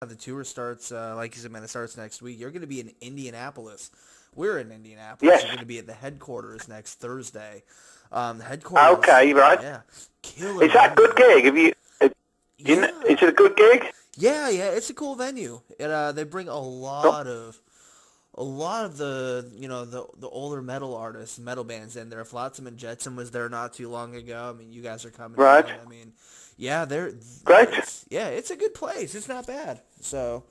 the tour starts, like you said, man, it starts next week. You're going to be in Indianapolis. We're in Indianapolis. Yes. You're going to be at the headquarters next Thursday. The headquarters, Okay, right. yeah, killer Is that a good venue. gig? Yeah, Is it a good gig? yeah, yeah. It's a cool venue. They bring Oh, a lot of the the older metal artists, metal bands in there. Flotsam and Jetsam was there not too long ago. I mean, you guys are coming right. again. I mean, yeah, Great. it's a good place. It's not bad. So,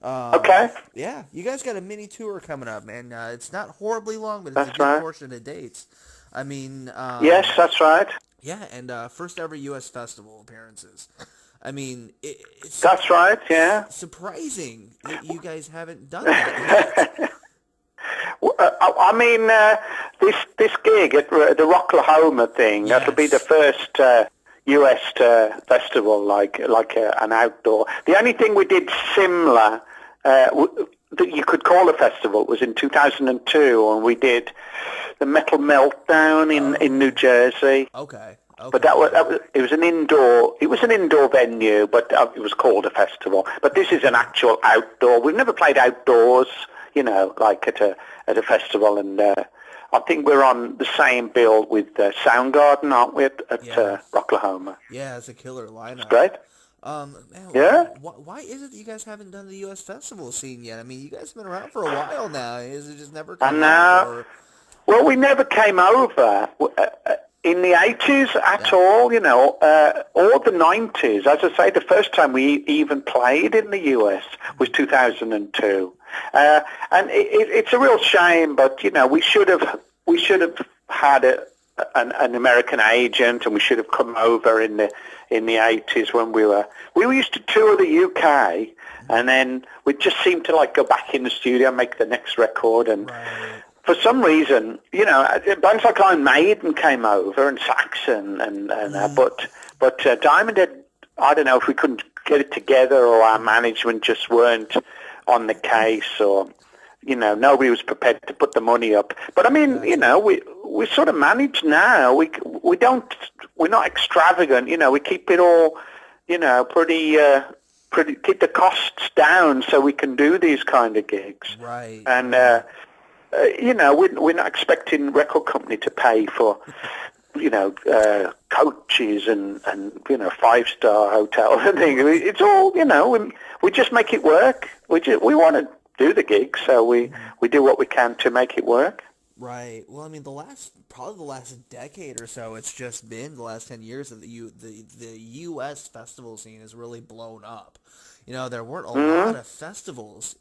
Okay, yeah, you guys got a mini tour coming up, man. It's not horribly long, but it's a that's good right. portion of dates. I mean, Yes, that's right. yeah, and first ever U.S. festival appearances. I mean, it's That's right. Yeah. surprising that you guys haven't done that yet. I mean, this gig at the Rocklahoma thing, that'll be the Yes. first U.S. festival, like an outdoor. The only thing we did similar that you could call a festival was in 2002, and we did the Metal Meltdown in New Jersey. Okay. But Okay. it was an indoor venue, but it was called a festival. But this is an actual outdoor. We've never played outdoors, like at a festival, and I think we're on the same bill with Soundgarden, aren't we, at Yeah. Rocklahoma? Yeah, it's a killer lineup. Great. Man, Yeah. why is it that you guys haven't done the U.S. festival scene yet? I mean, you guys have been around for a while now. Is it just never And come up? Or well, we never came over in the 80s at yeah. all, or the 90s. As I say, the first time we even played in the US was 2002. And it's a real shame, but, we should have had an American agent, and we should have come over in the 80s when we used to tour the UK, and then we just seemed to like go back in the studio and make the next record, and Right. for some reason, bands like Iron Maiden came over, and Saxon, but Diamond Head, I don't know if we couldn't get it together, or our management just weren't on the case, or nobody was prepared to put the money up. But I mean, we sort of manage now. We're not extravagant. We keep it all, pretty keep the costs down so we can do these kind of gigs. Right. And Right. we're not expecting record company to pay for, coaches and 5-star hotels and things. It's all, we just make it work. We want to do the gig, so we do what we can to make it work. Right. Well, I mean, probably the last decade or so, it's just been the last 10 years that the U.S. festival scene has really blown up. There weren't a lot of festivals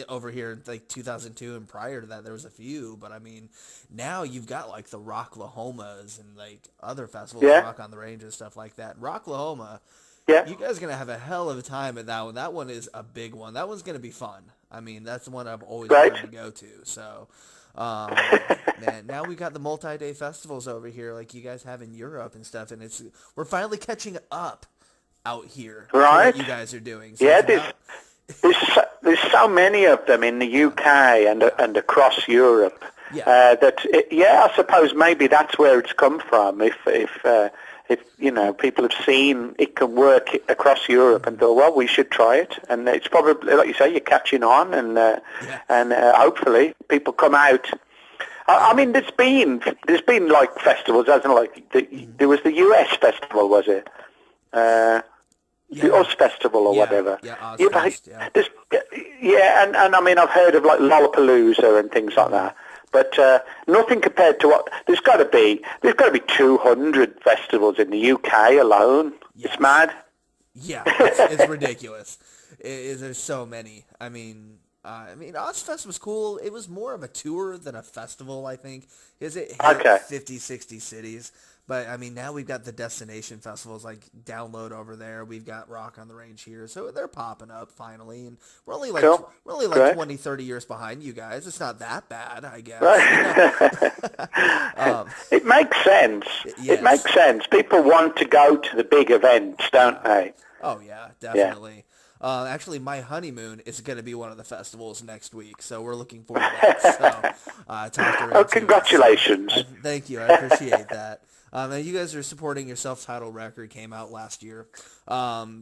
over here in like 2002, and prior to that there was a few, but I mean, now you've got like the Rocklahomas and like other festivals, Yeah, Rock on the Range and stuff like that. Rocklahoma, yeah, you guys are going to have a hell of a time at that one. That one is a big one. That one's going to be fun. I mean, that's the one I've always right. wanted to go to, so... Um, man, now we got the multi-day festivals over here like you guys have in Europe and stuff, and we're finally catching up out here to what Right. you guys are doing. So Yeah, it's about, there's so many of them in the UK and across Europe. yeah, I suppose maybe that's where it's come from. If people have seen it can work across Europe and thought, well, we should try it, and it's probably, like you say, you're catching on, and hopefully people come out. I mean, there's been like festivals, hasn't like there was the US festival, was it? The yeah, Oz Festival or yeah, whatever. yeah, You know, Ozfest, yeah. there's, and I mean, I've heard of like Lollapalooza and things like that, but nothing compared to what there's got to be. There's got to be 200 festivals in the UK alone. Yes. It's mad. Yeah, it's ridiculous. There's so many. I mean, Ozfest was cool. It was more of a tour than a festival, I think, because it hit Okay. 50, 60 cities. But, I mean, now we've got the destination festivals like Download over there. We've got Rock on the Range here. So they're popping up finally. And Cool. we're only like Great. 20, 30 years behind you guys. It's not that bad, I guess. Right. Um, It makes sense. yes. It makes sense. People want to go to the big events, don't they? Oh, yeah, Yeah. definitely. Actually, my honeymoon is going to be one of the festivals next week, so we're looking forward to that. So, talked her Oh, into it. congratulations. Thank you. I appreciate that. And you guys are supporting your self-titled record, came out last year.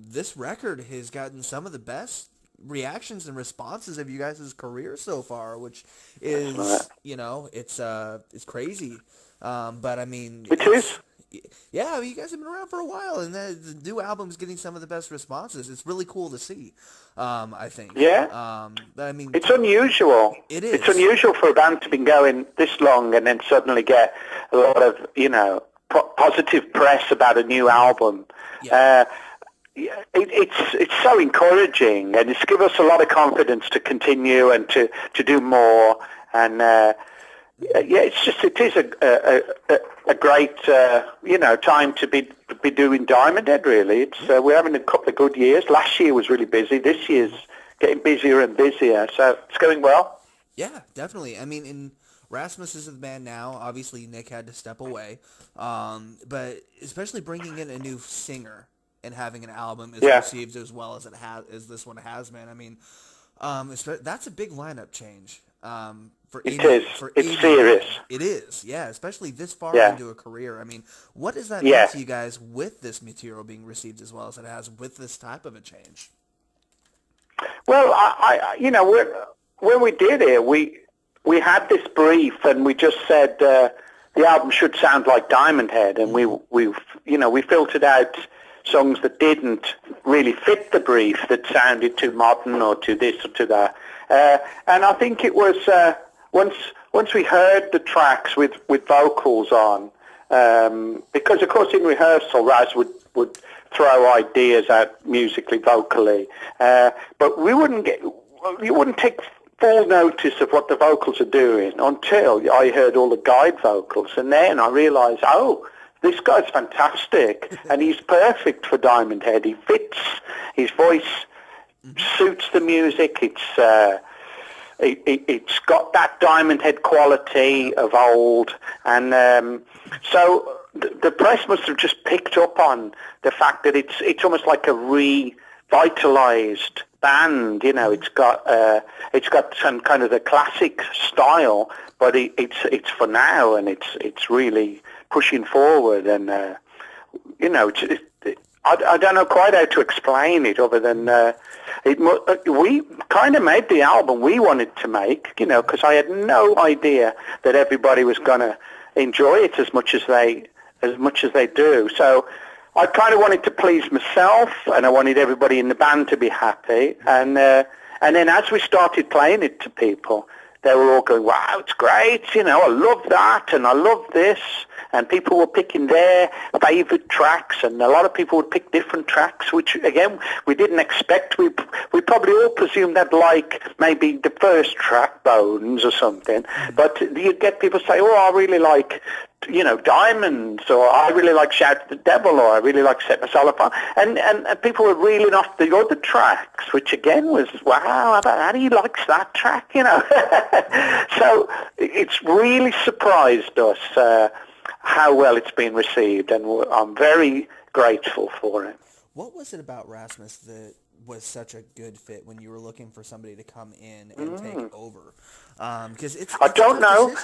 This record has gotten some of the best reactions and responses of you guys' career so far, which is, it's crazy. But I mean, It is. Yeah, I mean, you guys have been around for a while, and the new album's getting some of the best responses. It's really cool to see, I think. Yeah. But I mean, It's unusual. It is. It's unusual for a band to be going this long and then suddenly get a lot of, positive press about a new album. Yeah. It's so encouraging, and it's given us a lot of confidence to continue and to do more. And it is a great time to be doing Diamond Head. Really, it's we're having a couple of good years. Last year was really busy. This year's getting busier and busier, so it's going well. Yeah, definitely. I mean, Rasmus is in the band now. Obviously, Nick had to step away, but especially bringing in a new singer and having an album is received as well as as this one has been. I mean, that's a big lineup change. It's serious. It is, yeah, especially this far into a career. I mean, what does that mean to you guys with this material being received as well as it has with this type of a change? Well, when we did it, we had this brief and we just said the album should sound like Diamond Head, and we filtered out songs that didn't really fit the brief, that sounded too modern or to this or to that. And I think it was once we heard the tracks with vocals on, because of course in rehearsal Raz would throw ideas out musically, vocally, but you wouldn't take full notice of what the vocals are doing until I heard all the guide vocals, and then I realised, this guy's fantastic, and he's perfect for Diamond Head. He fits, his voice suits the music. It's got that Diamond Head quality of old, and so the press must have just picked up on the fact that it's almost like a revitalized band. It's got some kind of the classic style, but it's for now, and it's really pushing forward, and I don't know quite how to explain it other than we kind of made the album we wanted to make, because I had no idea that everybody was going to enjoy it as much as they do. So I kind of wanted to please myself, and I wanted everybody in the band to be happy, and then as we started playing it to people, they were all going, wow, it's great, I love that, and I love this. And people were picking their favourite tracks, and a lot of people would pick different tracks, which, again, we didn't expect. We probably all presumed they'd like maybe the first track, Bones, or something. But you'd get people say, I really like, Diamonds, or I really like Shout at the Devil, or I really like Set My Soul Upon. And people were reeling off the other tracks, which, again, was, wow, how do you like that track, So it's really surprised us how well it's been received, and I'm very grateful for it. What was it about Rasmus that was such a good fit when you were looking for somebody to come in and take over? Because it's I don't know.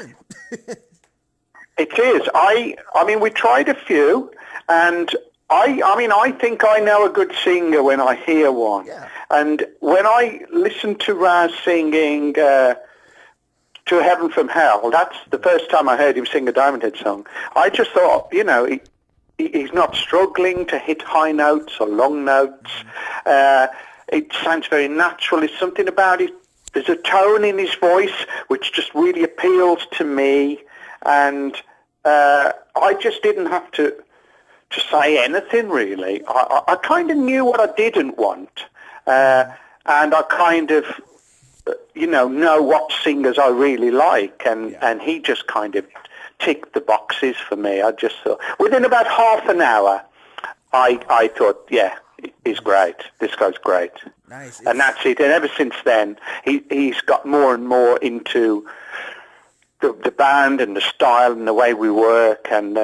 It is. I mean, we tried a few, and I think I know a good singer when I hear one. Yeah. And when I listened to Raz singing To Heaven from Hell, that's the first time I heard him sing a Diamond Head song. I just thought, he's not struggling to hit high notes or long notes. It sounds very natural. There's something about it. There's a tone in his voice which just really appeals to me, and I just didn't have to say anything, really. I kind of knew what I didn't want, and I kind of know what singers I really like, and he just kind of ticked the boxes for me. I just thought, within about half an hour, I thought, yeah, he's great. This guy's great. Nice. And that's it. And ever since then, he's got more and more into the band and the style and the way we work. And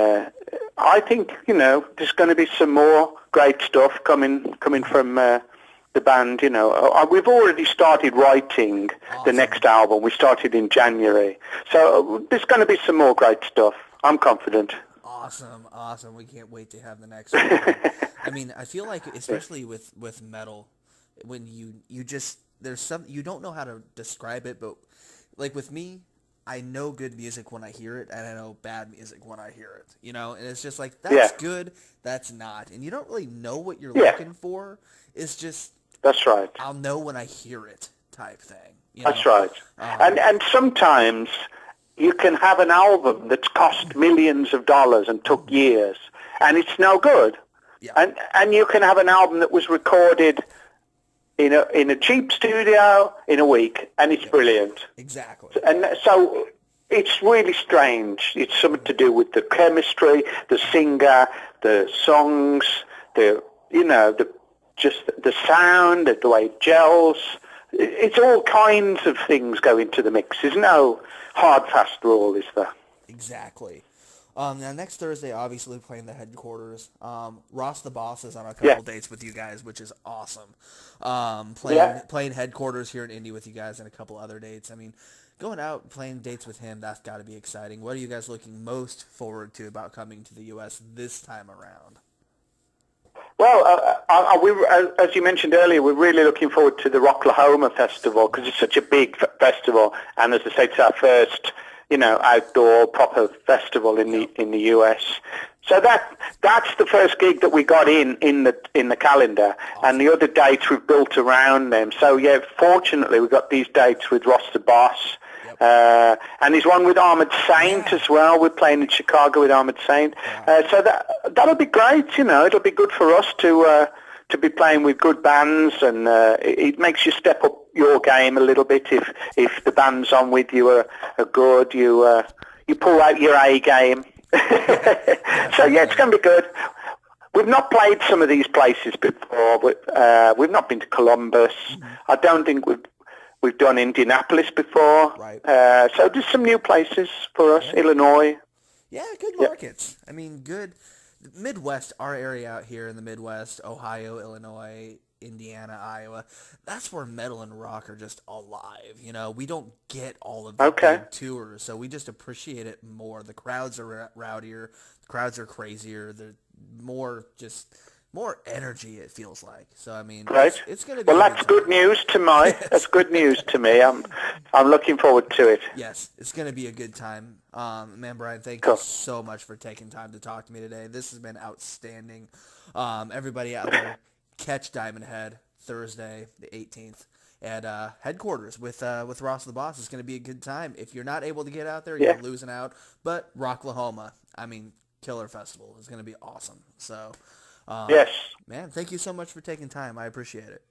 I think, there's going to be some more great stuff coming from the band. We've already started writing the next album. We started in January. So there's going to be some more great stuff. I'm confident. Awesome. We can't wait to have the next one. I mean, I feel like, especially with metal, when you just there's some you don't know how to describe it, but like with me, I know good music when I hear it, and I know bad music when I hear it. And it's just like Yeah, that's good, that's not, and you don't really know what you're yeah, looking for. It's just that's right. I'll know when I hear it type thing. That's right. Um, And sometimes you can have an album that's cost millions of dollars and took years, and it's no good. yeah, And you can have an album that was recorded in a cheap studio in a week, and it's brilliant. exactly. And so it's really strange. It's something to do with the chemistry, the singer, the songs, just the sound, the way it gels. It's all kinds of things go into the mix. There's no hard, fast rule, is there? Exactly. Now next Thursday, obviously playing the headquarters. Ross the Boss is on a couple dates with you guys, which is awesome. Playing headquarters here in Indy with you guys and a couple other dates. I mean, going out and playing dates with him, that's got to be exciting. What are you guys looking most forward to about coming to the U.S. this time around? Well, as you mentioned earlier, we're really looking forward to the Rocklahoma Festival because it's such a big festival, and as I say, it's our first, outdoor proper festival in the US. So that's the first gig that we got in the calendar, awesome. And the other dates we've built around them. So yeah, fortunately we got these dates with Ross the Boss. And there's one with Armored Saint as well. We're playing in Chicago with Armored Saint. So that'll be great. It'll be good for us to be playing with good bands, and it makes you step up your game a little bit if the bands on with you are good. You pull out your A game. So yeah, it's going to be good. We've not played some of these places before. We've not been to Columbus. Mm-hmm. I don't think we've done Indianapolis before. Right. So there's some new places for us. Illinois. Yeah, good markets. I mean, good. Midwest, our area out here in the Midwest, Ohio, Illinois, Indiana, Iowa, that's where metal and rock are just alive. We don't get all of the big tours, so we just appreciate it more. The crowds are rowdier, the crowds are crazier, they're more energy, it feels like. So I mean, right. It's going to be. Well, that's good news to me. That's good news to me. I'm looking forward to it. Yes, it's going to be a good time. Man, Brian, thank you so much for taking time to talk to me today. This has been outstanding. Everybody out there, catch Diamond Head Thursday, the 18th. At headquarters with Ross the Boss. It's going to be a good time. If you're not able to get out there, you're losing out. But Rocklahoma, killer festival is going to be awesome. So, yes, man, thank you so much for taking time. I appreciate it.